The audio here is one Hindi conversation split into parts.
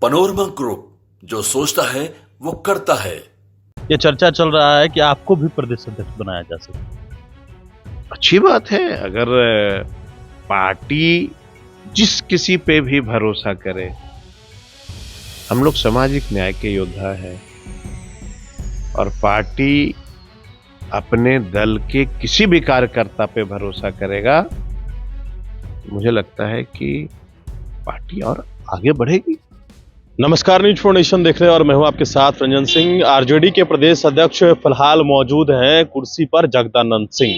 पनोरमा ग्रुप, जो सोचता है वो करता है। ये चर्चा चल रहा है कि आपको भी प्रदेश अध्यक्ष बनाया जा सकता है। अच्छी बात है। अगर पार्टी जिस किसी पे भी भरोसा करे, हम लोग सामाजिक न्याय के योद्धा हैं और पार्टी अपने दल के किसी भी कार्यकर्ता पे भरोसा करेगा, मुझे लगता है कि पार्टी और आगे बढ़ेगी। नमस्कार, न्यूज फॉर नेशन देख रहे हैं और मैं हूं आपके साथ रंजन सिंह। आरजेडी के प्रदेश अध्यक्ष फिलहाल मौजूद हैं कुर्सी पर जगदानंद सिंह,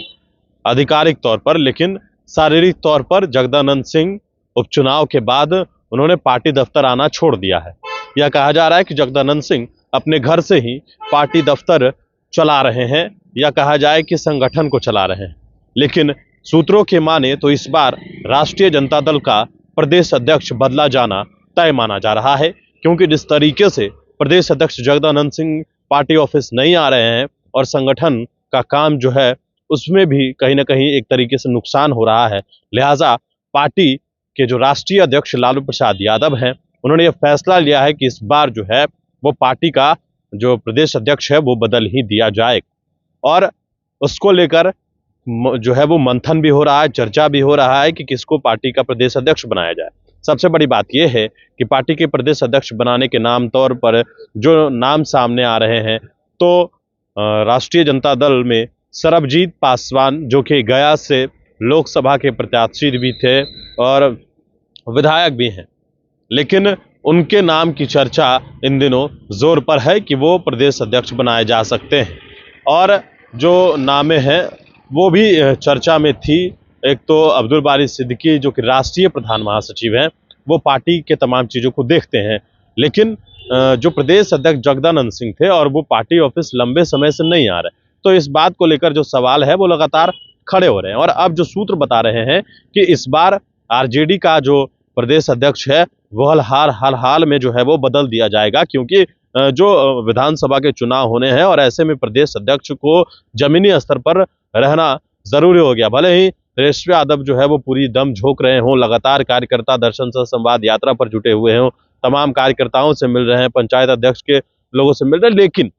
आधिकारिक तौर पर, लेकिन शारीरिक तौर पर जगदानंद सिंह उपचुनाव के बाद उन्होंने पार्टी दफ्तर आना छोड़ दिया है। यह कहा जा रहा है कि जगदानंद सिंह अपने घर से ही पार्टी दफ्तर चला रहे हैं, या कहा जाए कि संगठन को चला रहे हैं। लेकिन सूत्रों के माने तो इस बार राष्ट्रीय जनता दल का प्रदेश अध्यक्ष बदला जाना तय माना जा रहा है, क्योंकि जिस तरीके से प्रदेश अध्यक्ष जगदानंद सिंह पार्टी ऑफिस नहीं आ रहे हैं और संगठन का काम जो है उसमें भी कहीं ना कहीं एक तरीके से नुकसान हो रहा है, लिहाजा पार्टी के जो राष्ट्रीय अध्यक्ष लालू प्रसाद यादव हैं, उन्होंने यह फैसला लिया है कि इस बार जो है वो पार्टी का जो प्रदेश अध्यक्ष है वो बदल ही दिया जाए। और उसको लेकर जो है वो मंथन भी हो रहा है, चर्चा भी हो रहा है कि किसको पार्टी का प्रदेश अध्यक्ष बनाया जाए। सबसे बड़ी बात यह है कि पार्टी के प्रदेश अध्यक्ष बनाने के नाम तौर पर जो नाम सामने आ रहे हैं, तो राष्ट्रीय जनता दल में सरबजीत पासवान, जो कि गया से लोकसभा के प्रत्याशी भी थे और विधायक भी हैं, लेकिन उनके नाम की चर्चा इन दिनों जोर पर है कि वो प्रदेश अध्यक्ष बनाए जा सकते हैं। और जो नामें हैं वो भी चर्चा में थी। एक तो अब्दुल बारी सिद्दीकी, जो कि राष्ट्रीय प्रधान महासचिव हैं, वो पार्टी के तमाम चीज़ों को देखते हैं, लेकिन जो प्रदेश अध्यक्ष जगदानंद सिंह थे और वो पार्टी ऑफिस लंबे समय से नहीं आ रहे, तो इस बात को लेकर जो सवाल है वो लगातार खड़े हो रहे हैं। और अब जो सूत्र बता रहे हैं कि इस बार आरजेडी का जो प्रदेश अध्यक्ष है वो हाल में जो है वो बदल दिया जाएगा, क्योंकि जो विधानसभा के चुनाव होने हैं और ऐसे में प्रदेश अध्यक्ष को जमीनी स्तर पर रहना जरूरी हो गया। भले ही तेजस्वी यादव जो है वो पूरी दम झोंक रहे हों, लगातार कार्यकर्ता दर्शन सह संवाद यात्रा पर जुटे हुए हों, तमाम कार्यकर्ताओं से मिल रहे हैं, पंचायत अध्यक्ष के लोगों से मिल रहे हैं, लेकिन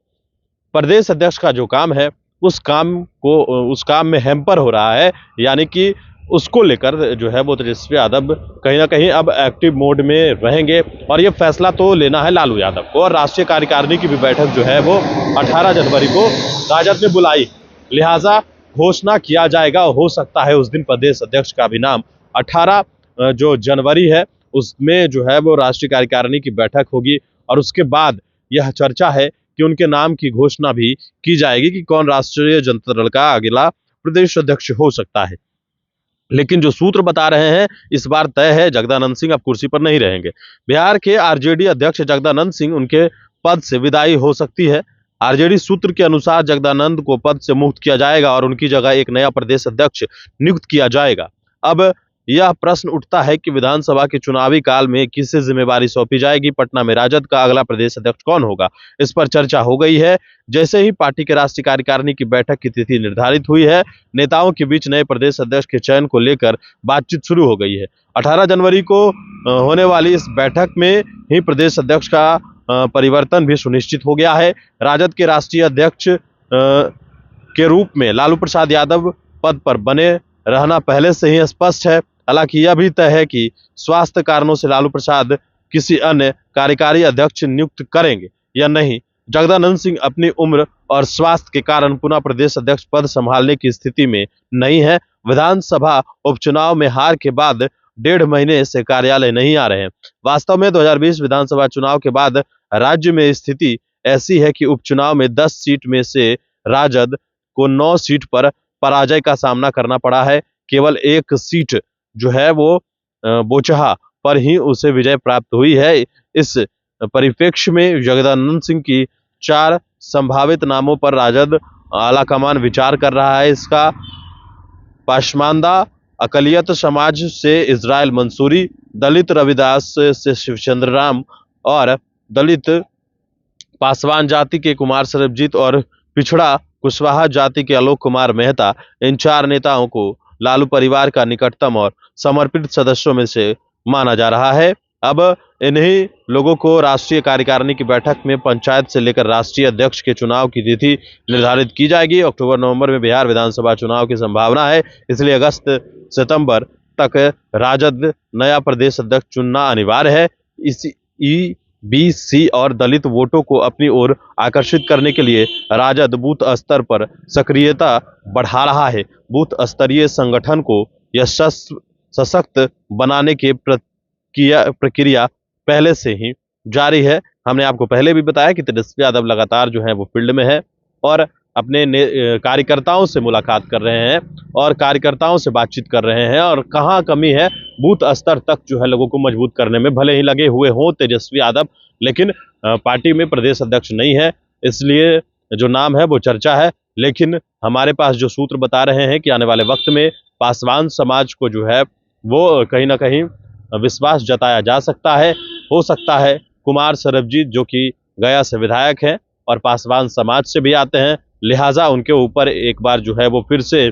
प्रदेश अध्यक्ष का जो काम है उस काम में हैम्पर हो रहा है। यानी कि उसको लेकर जो है वो तेजस्वी यादव कहीं ना कहीं अब एक्टिव मोड में रहेंगे और ये फैसला तो लेना है लालू यादव को। और राष्ट्रीय कार्यकारिणी की भी बैठक जो है वो 18 जनवरी को राजद ने बुलाई, लिहाजा घोषणा किया जाएगा। हो सकता है उस दिन प्रदेश अध्यक्ष का भी नाम 18 जो जनवरी है उसमें जो है वो राष्ट्रीय कार्यकारिणी की बैठक होगी और उसके बाद यह चर्चा है कि उनके नाम की घोषणा भी की जाएगी कि कौन राष्ट्रीय जनता दल का अगला प्रदेश अध्यक्ष हो सकता है। लेकिन जो सूत्र बता रहे हैं इस बार तय है, जगदानंद सिंह अब कुर्सी पर नहीं रहेंगे। बिहार के आरजेडी अध्यक्ष जगदानंद सिंह, उनके पद से विदाई हो सकती है। आरजेडी सूत्र के अनुसार जगदानंद को पद से मुक्त किया जाएगा और उनकी जगह एक नया प्रदेश अध्यक्ष नियुक्त किया जाएगा। अब यह प्रश्न उठता है कि विधानसभा के चुनावी काल में किसे जिम्मेवारी सौंपी जाएगी, पटना में राजद का अगला प्रदेश अध्यक्ष कौन होगा, इस पर चर्चा हो गई है। जैसे ही पार्टी के राष्ट्रीय कार्यकारिणी की बैठक की तिथि निर्धारित हुई है, नेताओं के बीच नए प्रदेश अध्यक्ष के चयन को लेकर बातचीत शुरू हो गई है। 18 जनवरी को होने वाली इस बैठक में ही प्रदेश अध्यक्ष का परिवर्तन भी सुनिश्चित हो गया है। राजद के राष्ट्रीय अध्यक्ष के रूप में लालू प्रसाद यादव पद पर बने रहना पहले से ही स्पष्ट है। हालांकि यह भी तय है कि स्वास्थ्य कारणों से लालू प्रसाद किसी अन्य कार्यकारी अध्यक्ष नियुक्त करेंगे या नहीं। जगदानंद सिंह अपनी उम्र और स्वास्थ्य के कारण पुनः प्रदेश अध्यक्ष पद संभालने की स्थिति में नहीं है। विधानसभा उपचुनाव में हार के बाद 1.5 महीने से कार्यालय नहीं आ रहे हैं। वास्तव में 2020 विधानसभा चुनाव के बाद राज्य में स्थिति ऐसी है कि उपचुनाव में 10 सीट में से राजद को 9 सीट पर पराजय का सामना करना पड़ा है। केवल एक सीट जो है वो बोचहा पर ही उसे विजय प्राप्त हुई है। इस परिप्रेक्ष्य में जगदानंद सिंह की 4 संभावित नामों पर राजद आलाकमान विचार कर रहा है। इसका पाशमानदा अकलियत समाज से इजराइल मंसूरी, दलित रविदास से शिवचंद्र राम और दलित पासवान जाति के कुमार सरबजीत और पिछड़ा कुशवाहा जाति के आलोक कुमार मेहता, इन 4 नेताओं को लालू परिवार का निकटतम और समर्पित सदस्यों में से माना जा रहा है। अब इन्हीं लोगों को राष्ट्रीय कार्यकारिणी की बैठक में पंचायत से लेकर राष्ट्रीय अध्यक्ष के चुनाव की तिथि निर्धारित की जाएगी। अक्टूबर नवंबर में बिहार विधानसभा चुनाव की संभावना है, इसलिए अगस्त सितंबर तक राजद नया प्रदेश अध्यक्ष चुनना अनिवार्य है। इस ईबीसी और दलित वोटों को अपनी ओर आकर्षित करने के लिए राजद बूथ स्तर पर सक्रियता बढ़ा रहा है। बूथ स्तरीय संगठन को यह सशक्त बनाने के प्रक्रिया पहले से ही जारी है। हमने आपको पहले भी बताया कि तेजस्वी यादव लगातार जो है वो फील्ड में है और अपने कार्यकर्ताओं से मुलाकात कर रहे हैं और कार्यकर्ताओं से बातचीत कर रहे हैं और कहाँ कमी है बूथ स्तर तक जो है लोगों को मजबूत करने में भले ही लगे हुए हों तेजस्वी यादव, लेकिन पार्टी में प्रदेश अध्यक्ष नहीं है, इसलिए जो नाम है वो चर्चा है। लेकिन हमारे पास जो सूत्र बता रहे हैं कि आने वाले वक्त में पासवान समाज को जो है वो कहीं ना कहीं विश्वास जताया जा सकता है। हो सकता है कुमार सरबजीत जो कि गया से विधायक हैं और पासवान समाज से भी आते हैं, लिहाजा उनके ऊपर एक बार जो है वो फिर से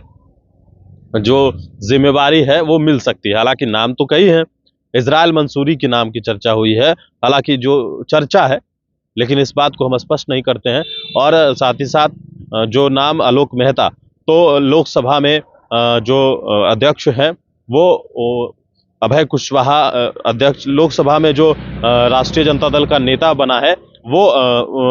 जो जिम्मेवारी है वो मिल सकती है। हालांकि नाम तो कई हैं, इजराइल मंसूरी के नाम की चर्चा हुई है, हालांकि जो चर्चा है लेकिन इस बात को हम स्पष्ट नहीं करते हैं। और साथ ही साथ जो नाम आलोक मेहता, तो लोकसभा में जो अध्यक्ष हैं वो अभय कुशवाहा, अध्यक्ष लोकसभा में जो राष्ट्रीय जनता दल का नेता बना है वो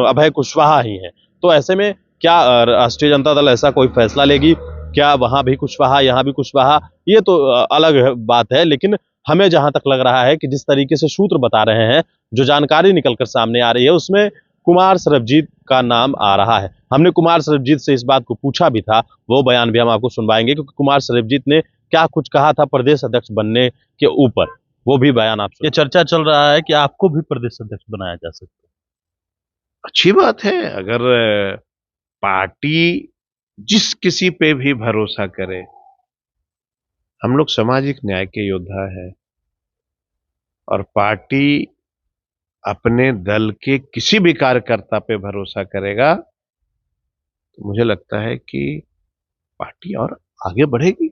अभय कुशवाहा ही है। तो ऐसे में क्या राष्ट्रीय जनता दल ऐसा कोई फैसला लेगी, क्या वहां भी कुशवाहा यहाँ भी कुशवाहा, ये तो अलग बात है। लेकिन हमें जहां तक लग रहा है कि जिस तरीके से सूत्र बता रहे हैं, जो जानकारी निकलकर सामने आ रही है, उसमें कुमार सरबजीत का नाम आ रहा है। हमने कुमार सरबजीत से इस बात को पूछा भी था, वो बयान भी हम आपको सुनवाएंगे, क्योंकि कुमार सरबजीत ने क्या कुछ कहा था प्रदेश अध्यक्ष बनने के ऊपर, वो भी बयान आप। ये चर्चा चल रहा है कि आपको भी प्रदेश अध्यक्ष बनाया जा सकता है। अच्छी बात है, अगर पार्टी जिस किसी पे भी भरोसा करे, हम लोग सामाजिक न्याय के योद्धा है और पार्टी अपने दल के किसी भी कार्यकर्ता पे भरोसा करेगा तो मुझे लगता है कि पार्टी और आगे बढ़ेगी।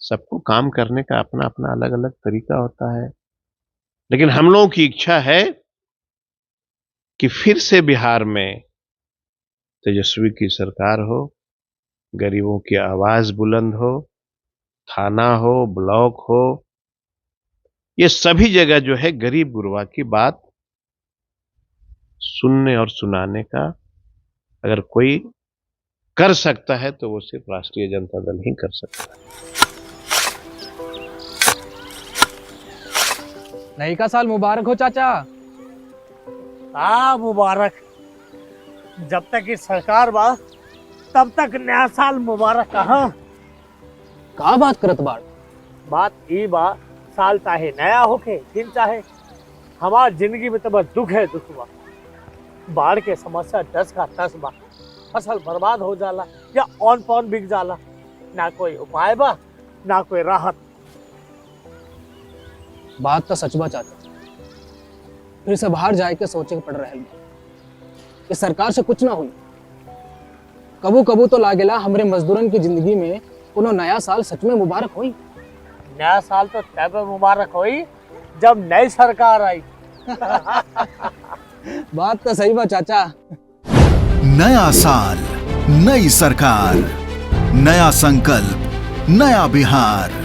सबको काम करने का अपना अपना अलग अलग तरीका होता है, लेकिन हम लोगों की इच्छा है कि फिर से बिहार में तेजस्वी की सरकार हो, गरीबों की आवाज बुलंद हो, थाना हो, ब्लॉक हो, ये सभी जगह जो है गरीब गुरबा की बात सुनने और सुनाने का अगर कोई कर सकता है तो वो सिर्फ राष्ट्रीय जनता दल ही कर सकता है। नई का साल मुबारक हो चाचा। मुबारक। जब तक इस सरकार बा तब तक नया साल मुबारक। का बात करत बात ई बा, साल चाहे नया होके दिन चाहे, हमार जिंदगी में तो बस दुख है, दुख बा। बाढ़ के समस्या 10 का 10 बा, फसल बर्बाद हो जाला या ऑन पॉन बिक जाला, ना कोई उपाय बा ना कोई राहत। बात तो सच बा चाचा, फिर से बाहर जाए के सोचे पड़ रहा है। इस सरकार से कुछ ना हुई। कबू कबू तो लागेला हमरे मजदूरन की जिंदगी में कोनो नया साल सच में मुबारक हुई। नया साल तो तब मुबारक हुई जब नई सरकार आई। बात तो सही बा चाचा। नया साल, नई सरकार, नया संकल्प, नया बिहार।